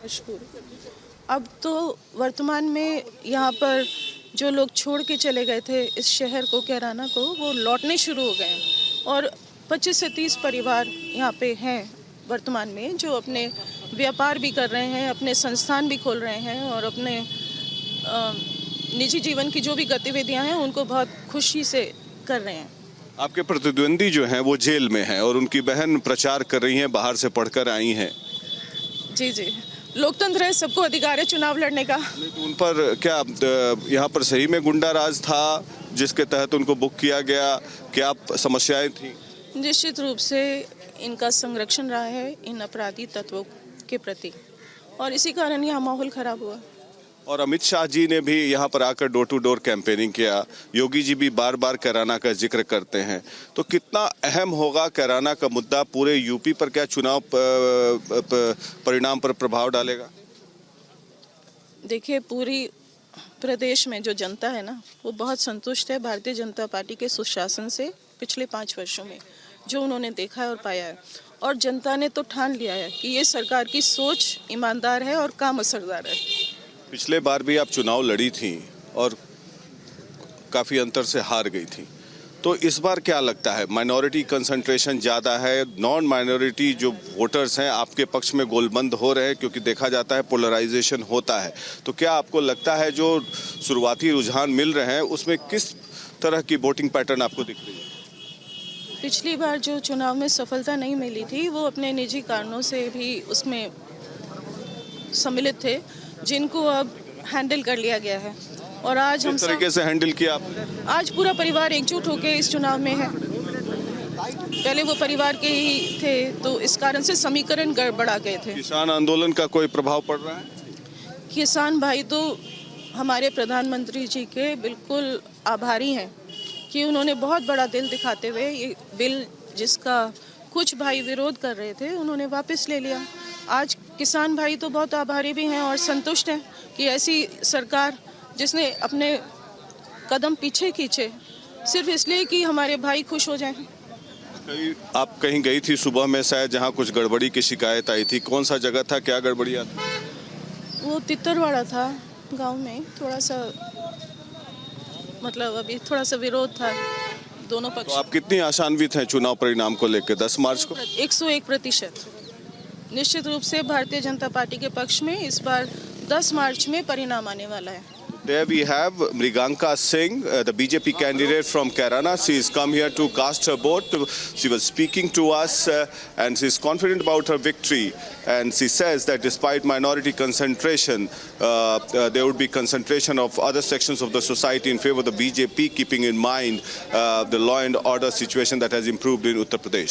मशहूर। अब तो वर्तमान में यहाँ पर जो लोग छोड़ के चले गए थे इस शहर को, कैराना को, वो लौटने शुरू हो गए हैं और 25 से 30 परिवार यहाँ पे हैं वर्तमान में, जो अपने व्यापार भी कर रहे हैं, अपने संस्थान भी खोल रहे हैं और अपने निजी जीवन की जो भी गतिविधियाँ हैं उनको बहुत खुशी से कर रहे हैं। आपके प्रतिद्वंदी जो हैं वो जेल में हैं और उनकी बहन प्रचार कर रही हैं, बाहर से पढ़कर आई हैं। जी जी, लोकतंत्र है, सबको अधिकार है चुनाव लड़ने का। तो उन पर क्या यहाँ पर सही में गुंडा राज था जिसके तहत उनको बुक किया गया? क्या समस्याएं थी? निश्चित रूप से इनका संरक्षण रहा है इन अपराधी तत्वों के प्रति और इसी कारण यह माहौल खराब हुआ। और अमित शाह जी ने भी यहाँ पर आकर डोर टू डोर कैंपेनिंग किया, योगी जी भी बार बार कैराना का जिक्र करते हैं, तो कितना अहम होगा कैराना का मुद्दा पूरे यूपी पर? क्या चुनाव परिणाम पर प्रभाव डालेगा? देखिए, पूरी प्रदेश में जो जनता है ना, वो बहुत संतुष्ट है भारतीय जनता पार्टी के सुशासन से पिछले 5 वर्षों में, जो उन्होंने देखा है और पाया है। और जनता ने तो ठान लिया है कि ये सरकार की सोच ईमानदार है और काम असरदार है। पिछले बार भी आप चुनाव लड़ी थी और काफ़ी अंतर से हार गई थी, तो इस बार क्या लगता है? माइनॉरिटी कंसंट्रेशन ज़्यादा है, नॉन माइनॉरिटी जो वोटर्स हैं आपके पक्ष में गोलबंद हो रहे हैं, क्योंकि देखा जाता है पोलराइजेशन होता है, तो क्या आपको लगता है जो शुरुआती रुझान मिल रहे हैं उसमें किस तरह की वोटिंग पैटर्न आपको दिख रही है? पिछली बार जो चुनाव में सफलता नहीं मिली थी वो अपने निजी कारणों से भी उसमें सम्मिलित थे, जिनको अब हैंडल कर लिया गया है। और आज हम किस तरीके से हैंडल किया आपने? आज पूरा परिवार एकजुट होकर इस चुनाव में है। पहले वो परिवार के ही थे तो इस कारण से समीकरण गड़बड़ा गए थे। किसान आंदोलन का कोई प्रभाव पड़ रहा है? किसान भाई तो हमारे प्रधानमंत्री जी के बिल्कुल आभारी हैं कि उन्होंने बहुत बड़ा दिल दिखाते हुए ये बिल, जिसका कुछ भाई विरोध कर रहे थे, उन्होंने वापस ले लिया। आज किसान भाई तो बहुत आभारी भी हैं और संतुष्ट हैं कि ऐसी सरकार जिसने अपने कदम पीछे खींचे सिर्फ इसलिए कि हमारे भाई खुश हो जाएं। आप कहीं गई थी सुबह में शायद, जहां कुछ गड़बड़ी की शिकायत आई थी, कौन सा जगह था, क्या गड़बड़ी आई? वो तित्तरवाड़ा था, गांव में थोड़ा सा मतलब अभी थोड़ा सा विरोध था दोनों पक्ष। तो आप कितनी आशान्वित हैं चुनाव परिणाम को लेकर 10 मार्च को? 101%। निश्चित रूप से भारतीय जनता पार्टी के पक्ष में इस बार 10 मार्च में परिणाम आने वाला है। There we have Mriganka Singh, the BJP candidate from Kairana. She has come here to cast her vote. She was speaking to us and she is confident about her victory. And she says that despite minority concentration, there would be concentration of other sections of the society in favor of the BJP, keeping in mind the law and order situation that has improved in Uttar Pradesh.